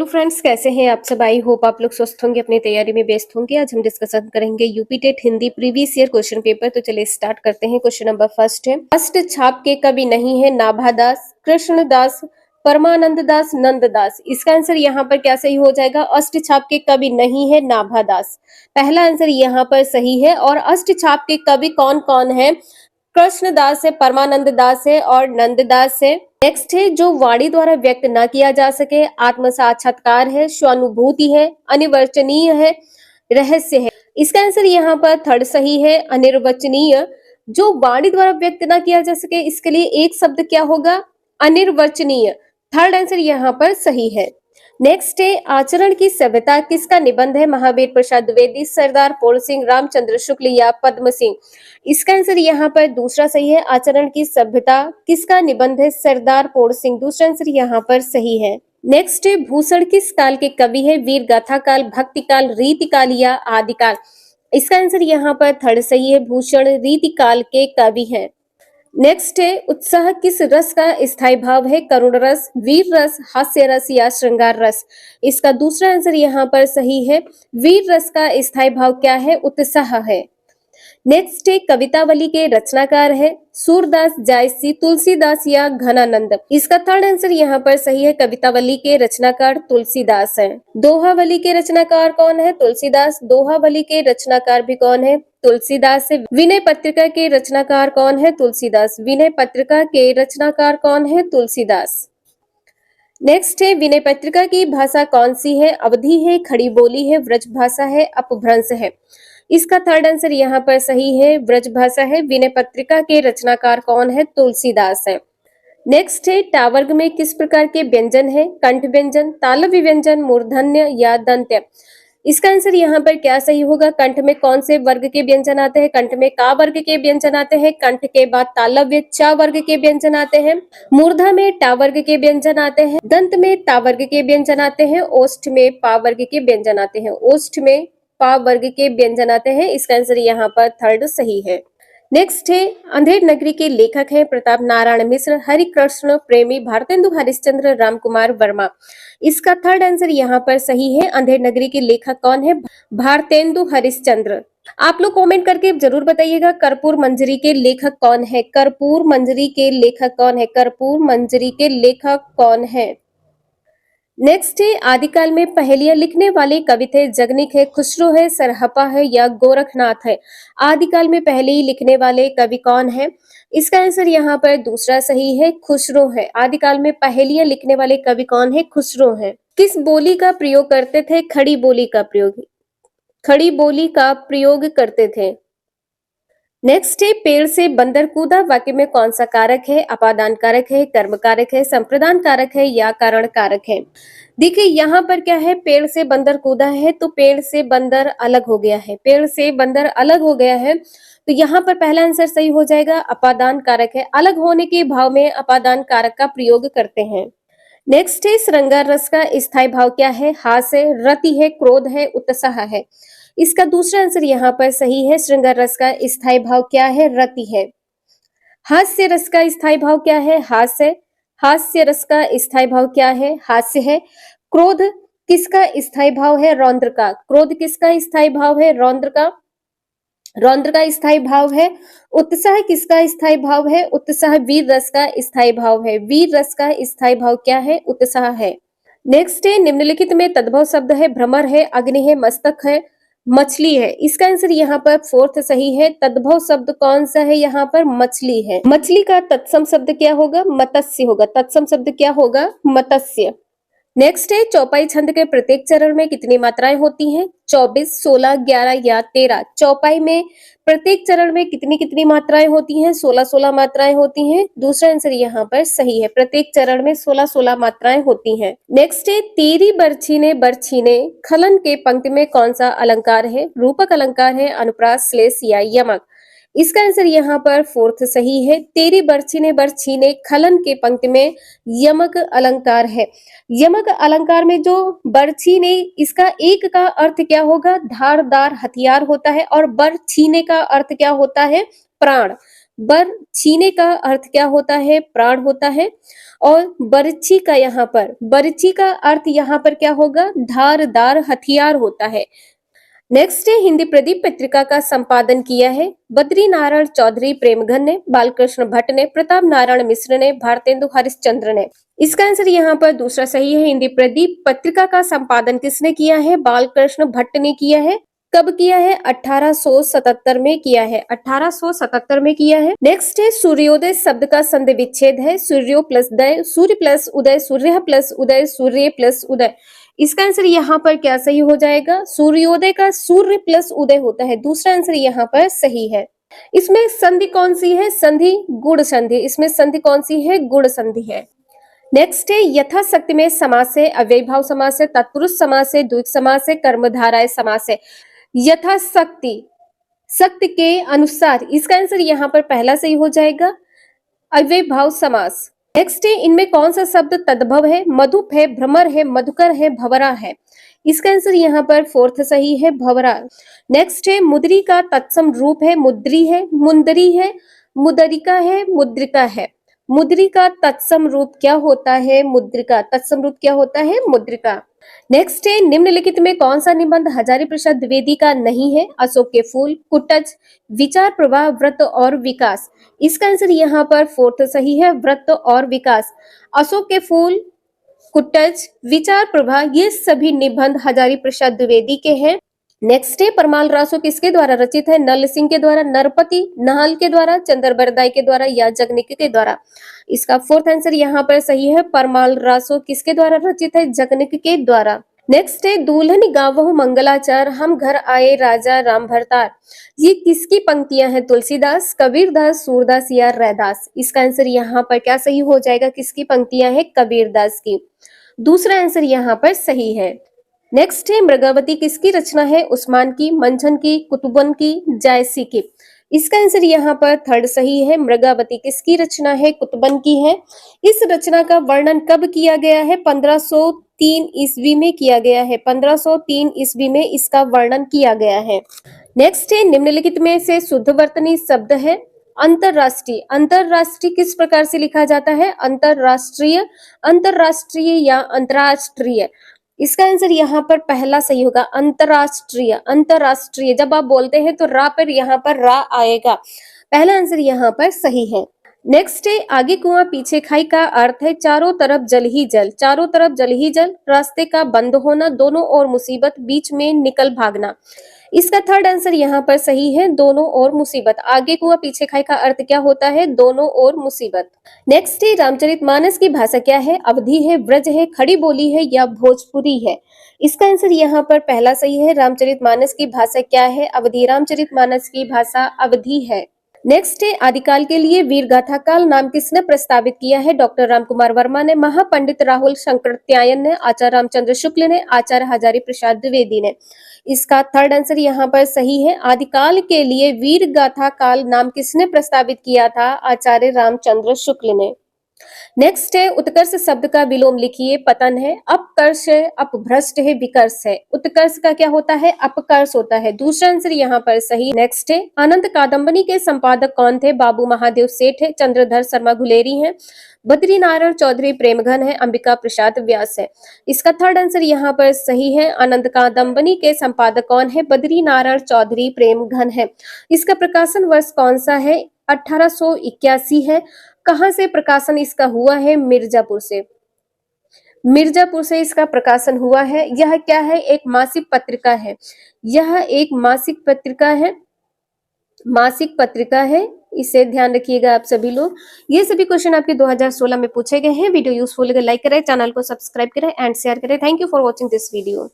Hello friends, कैसे हैं आप सब। आई होप आप लोग स्वस्थ होंगे, अपनी तैयारी में व्यस्त होंगे। आज हम डिस्कशन करेंगे UP TET Hindi previous year question paper. तो चलिए स्टार्ट करते हैं। क्वेश्चन नंबर फर्स्ट है, अष्ट छाप के कवि नहीं है नाभादास, कृष्णदास, परमानंद दास, नंददास। इसका आंसर यहाँ पर क्या सही हो जाएगा? अष्ट छाप के कवि नहीं है नाभादास, पहला आंसर यहाँ पर सही है। और अष्ट छाप के कवि कौन कौन है? कृष्णदास है, परमानंद दास है और नंददास है। नेक्स्ट है, जो वाणी द्वारा व्यक्त ना किया जा सके, आत्म साक्षात्कार है, स्वानुभूति है, अनिर्वचनीय है, रहस्य है। इसका आंसर यहाँ पर थर्ड सही है, अनिर्वचनीय। जो वाणी द्वारा व्यक्त ना किया जा सके, इसके लिए एक शब्द क्या होगा? अनिर्वचनीय। थर्ड आंसर यहाँ पर सही है। नेक्स्ट है, आचरण की सभ्यता किसका निबंध है? महावीर प्रसाद द्विवेदी, सरदार पोल सिंह, रामचंद्र शुक्ल या पद्म सिंह। इसका आंसर यहाँ पर दूसरा सही है। आचरण की सभ्यता किसका निबंध है? सरदार पोल सिंह। दूसरा आंसर यहाँ पर सही है। नेक्स्ट है, भूषण किस काल के कवि है? वीर गाथा काल, भक्ति काल, रीति काल या आदिकाल। इसका आंसर यहाँ पर थर्ड सही है, भूषण रीति काल के कवि है। नेक्स्ट है, उत्साह किस रस का स्थायी भाव है? करुण रस, वीर रस, हास्य रस या श्रृंगार रस। इसका दूसरा आंसर यहाँ पर सही है, वीर रस का स्थायी भाव क्या है? उत्साह है। नेक्स्ट है, कवितावली के रचनाकार है सूरदास, जायसी, तुलसीदास या घनानंद। इसका थर्ड आंसर यहाँ पर सही है, कवितावली के रचनाकार तुलसीदास है। दोहावली के रचनाकार कौन है? तुलसीदास। दोहावली के रचनाकार भी कौन है? तुलसीदास है। विनय पत्रिका के रचनाकार कौन है? तुलसीदास। विनय पत्रिका के रचनाकार कौन है? तुलसीदास। नेक्स्ट है, विनय पत्रिका की भाषा कौन सी है? अवधी है, खड़ी बोली है, ब्रज भाषा है, अपभ्रंश है। इसका थर्ड आंसर यहाँ पर सही है, ब्रज भाषा है। विनय पत्रिका के रचनाकार कौन है? तुलसीदास है। नेक्स्ट है, टावर्ग में किस प्रकार के व्यंजन है? कंठ व्यंजन, तालव्य व्यंजन, मूर्धन्य या दंत्य। इसका आंसर यहाँ पर क्या सही होगा? कंठ में कौन से वर्ग के व्यंजन आते हैं? कंठ में का वर्ग के व्यंजन आते हैं। कंठ के बाद तालव्य चा वर्ग के व्यंजन आते हैं। मूर्धा में टा वर्ग के व्यंजन आते हैं। दंत में ता वर्ग के व्यंजन आते हैं। ओष्ठ में पा वर्ग के व्यंजन आते हैं। ओष्ठ में पा वर्ग के व्यंजन आते हैं। इसका आंसर यहाँ पर थर्ड सही है। नेक्स्ट है, अंधेर नगरी के लेखक हैं प्रताप नारायण मिश्र, हरिकृष्ण प्रेमी, भारतेंदु हरिश्चंद्र, राम कुमार वर्मा। इसका थर्ड आंसर यहाँ पर सही है। अंधेर नगरी के लेखक कौन है? भारतेंदु हरिश्चंद्र। आप लोग कमेंट करके जरूर बताइएगा, कर्पूर मंजरी के लेखक कौन है? कर्पूर मंजरी के लेखक कौन है? कर्पूर मंजरी के लेखक कौन है? नेक्स्ट है, आदिकाल में पहेलियां लिखने वाले कवि थे? जगनिक है, खुसरो है, सरहपा है या गोरखनाथ है। आदिकाल में पहेली लिखने वाले कवि कौन है? इसका आंसर यहाँ पर दूसरा सही है, खुसरो है। आदिकाल में पहेलियां लिखने वाले कवि कौन है? खुसरो है। किस बोली का प्रयोग करते थे? खड़ी बोली का प्रयोग, खड़ी बोली का प्रयोग करते थे। नेक्स्ट है, पेड़ से बंदर कूदा वाक्य में कौन सा कारक है? अपादान कारक है, कर्म कारक है, संप्रदान कारक है या कारण कारक है। देखिए यहाँ पर क्या है, पेड़ से बंदर कूदा है तो पेड़ से बंदर अलग हो गया है। पेड़ से बंदर अलग हो गया है तो यहाँ पर पहला आंसर सही हो जाएगा, अपादान कारक है। अलग होने के भाव में अपादान कारक का प्रयोग करते हैं। नेक्स्ट है, श्रृंगार रस का स्थायी भाव क्या है? हास है, रति है, क्रोध है, उत्साह है। इसका दूसरा आंसर यहाँ पर सही है, श्रृंगार रस का स्थायी भाव क्या है? रति है। हास्य रस का स्थायी भाव क्या है? हास्य। हास्य रस का स्थायी भाव क्या है? हास्य है। क्रोध किसका स्थायी भाव है? रौद्र का। क्रोध किसका स्थायी भाव है? रौद्र का। रौद्र का स्थायी भाव है। उत्साह किसका स्थायी भाव है? उत्साह वीर रस का स्थायी भाव है। वीर रस का स्थायी भाव क्या है? उत्साह है। नेक्स्ट है, निम्नलिखित में तद्भव शब्द है? भ्रमर है, अग्नि है, मस्तक है, मछली है। इसका आंसर यहाँ पर फोर्थ सही है। तद्भव शब्द कौन सा है? यहाँ पर मछली है। मछली का तत्सम शब्द क्या होगा? मत्स्य होगा। तत्सम शब्द क्या होगा? मत्स्य। नेक्स्ट है, चौपाई छंद के प्रत्येक चरण में कितनी मात्राएं होती हैं? 24, 16, 11 या 13। चौपाई में प्रत्येक चरण में कितनी कितनी मात्राएं होती हैं? 16 मात्राएं होती हैं। दूसरा आंसर यहाँ पर सही है, प्रत्येक चरण में 16 मात्राएं होती हैं। नेक्स्ट है, तेरी बरछीने बरछीने खलन के पंक्ति में कौन सा अलंकार है? रूपक अलंकार है, अनुप्रास, श्लेष या यमक। इसका आंसर यहाँ पर फोर्थ सही है, तेरी बरछीने बरछीने खलन के पंक्ति में यमक अलंकार है। यमक अलंकार में जो बरछीने, इसका एक का अर्थ क्या होगा? धारदार हथियार होता है और बरछीने का अर्थ क्या होता है? प्राण। बर छीने का अर्थ क्या होता है? प्राण होता है। और बरछी का यहाँ पर, बरछी का अर्थ यहाँ पर क्या होगा? धारदार हथियार होता है। नेक्स्ट है, हिंदी प्रदीप पत्रिका का संपादन किया है बद्री नारायण चौधरी प्रेमघन ने, बालकृष्ण भट्ट ने, प्रताप नारायण मिश्र ने, भारतेंदु हरिश्चंद्र ने। इसका आंसर यहाँ पर दूसरा सही है। हिंदी प्रदीप पत्रिका का संपादन किसने किया है? बालकृष्ण भट्ट ने किया है। कब किया है? 1877 में किया है। 1877 में किया है। नेक्स्ट है, सूर्योदय शब्द का संधि विच्छेद है सूर्यो प्लस दय, सूर्य प्लस उदय, सूर्य प्लस उदय, सूर्य प्लस उदय। इसका आंसर यहाँ पर क्या सही हो जाएगा? सूर्योदय का सूर्य प्लस उदय होता है। दूसरा आंसर यहाँ पर सही है। इसमें संधि कौन सी है? संधि गुण संधि। इसमें संधि कौन सी है? गुण संधि है। नेक्स्ट है, यथाशक्ति में समास है, अव्ययीभाव समास है, तत्पुरुष समास है, द्विक समास है, कर्मधारय समास है। यथाशक्ति, शक्ति के अनुसार, इसका आंसर यहाँ पर पहला सही हो जाएगा, अव्ययीभाव समास। नेक्स्ट है, इनमें कौन सा शब्द तद्भव है? मधुप है, भ्रमर है, मधुकर है, भवरा है। इसका आंसर यहाँ पर फोर्थ सही है, भवरा। नेक्स्ट है, मुद्री का तत्सम रूप है, मुद्री है, मुंदरी है, मुदरिका है, मुद्रिका है। मुद्री का तत्सम रूप क्या होता है? मुद्रिका। तत्सम रूप क्या होता है? मुद्रिका। नेक्स्ट है, निम्नलिखित में कौन सा निबंध हजारी प्रसाद द्विवेदी का नहीं है? अशोक के फूल, कुटज, विचार प्रवाह, व्रत और विकास। इसका आंसर यहाँ पर फोर्थ सही है, व्रत और विकास। अशोक के फूल, कुटज, विचार प्रवाह, ये सभी निबंध हजारी प्रसाद द्विवेदी के हैं। नेक्स्ट है, परमाल रासो किसके द्वारा रचित है? नल सिंह के द्वारा, नरपति नाहल के द्वारा, चंद्र बरदाई के द्वारा या जगनिक के द्वारा। इसका फोर्थ आंसर यहाँ पर सही है, परमाल रासो किसके द्वारा रचित है? जगनिक के द्वारा। नेक्स्ट है, दुल्हन गावहु मंगलाचार, हम घर आए राजा राम भरतार। ये किसकी पंक्तियां हैं? तुलसीदास, कबीरदास, सूरदास या रैदास। इसका आंसर यहाँ पर क्या सही हो जाएगा? किसकी पंक्तियां हैं? कबीरदास की। दूसरा आंसर यहाँ पर सही है। नेक्स्ट है, मृगावती किसकी रचना है? उस्मान की, मंझन की, कुतुबन की, जायसी की। इसका आंसर यहाँ पर थर्ड सही है, मृगावती किसकी रचना है? कुतुबन की है। इस रचना का वर्णन कब किया गया है? 1503 ईस्वी में किया गया है। 1503 ईस्वी में इसका वर्णन किया गया है। नेक्स्ट है, निम्नलिखित में से शुद्धवर्तनी शब्द है अंतरराष्ट्रीय। अंतरराष्ट्रीय किस प्रकार से लिखा जाता है? अंतरराष्ट्रीय, अंतरराष्ट्रीय या अंतरराष्ट्रीय। इसका आंसर यहाँ पर पहला सही होगा, अंतरराष्ट्रीय। अंतरराष्ट्रीय जब आप बोलते हैं तो रा पर यहाँ पर रा आएगा। पहला आंसर यहाँ पर सही है। नेक्स्ट है, आगे कुआं पीछे खाई का अर्थ है चारों तरफ जल ही जल। चारों तरफ जल ही जल, रास्ते का बंद होना, दोनों ओर मुसीबत, बीच में निकल भागना। इसका थर्ड आंसर यहाँ पर सही है, दोनों ओर मुसीबत। आगे कुआं पीछे खाई का अर्थ क्या होता है? दोनों ओर मुसीबत। नेक्स्ट है, रामचरितमानस की भाषा क्या है? अवधी है, ब्रज है, खड़ी बोली है या भोजपुरी है। इसका आंसर यहाँ पर पहला सही है, रामचरितमानस की भाषा क्या है? अवधी। रामचरितमानस की भाषा अवधी है। नेक्स्ट है, आदिकाल के लिए वीर गाथा काल नाम किसने प्रस्तावित किया है? डॉक्टर रामकुमार वर्मा ने, महापंडित राहुल शंकरत्यायन ने, आचार्य रामचंद्र शुक्ल ने, आचार्य हजारी प्रसाद द्विवेदी ने। इसका थर्ड आंसर यहाँ पर सही है, आदिकाल के लिए वीर गाथा काल नाम किसने प्रस्तावित किया था? आचार्य रामचंद्र शुक्ल ने। नेक्स्ट है, उत्कर्ष शब्द का विलोम लिखिए। पतन है, अपकर्ष है, अपभ्रष्ट है, विकर्ष है। उत्कर्ष का क्या होता है? अपकर्ष होता है। दूसरा आंसर यहाँ पर सही। नेक्स्ट है, अनंत कादम्बनी के संपादक कौन थे? बाबू महादेव सेठ है, चंद्रधर शर्मा गुलेरी है, बद्री नारायण चौधरी प्रेमघन है, अंबिका प्रसाद व्यास है। इसका थर्ड आंसर यहाँ पर सही है, अनंत कादम्बनी के संपादक कौन है? बद्री नारायण चौधरी प्रेमघन है। इसका प्रकाशन वर्ष कौन सा है? 1881 है। कहां से प्रकाशन इसका हुआ है? मिर्जापुर से। मिर्जापुर से इसका प्रकाशन हुआ है। यह क्या है? एक मासिक पत्रिका है। यह एक मासिक पत्रिका है, मासिक पत्रिका है। इसे ध्यान रखिएगा आप सभी लोग। ये सभी क्वेश्चन आपके 2016 में पूछे गए हैं। वीडियो यूजफुल लगे लाइक करें, चैनल को सब्सक्राइब करें एंड शेयर करें। Thank you for watching this video.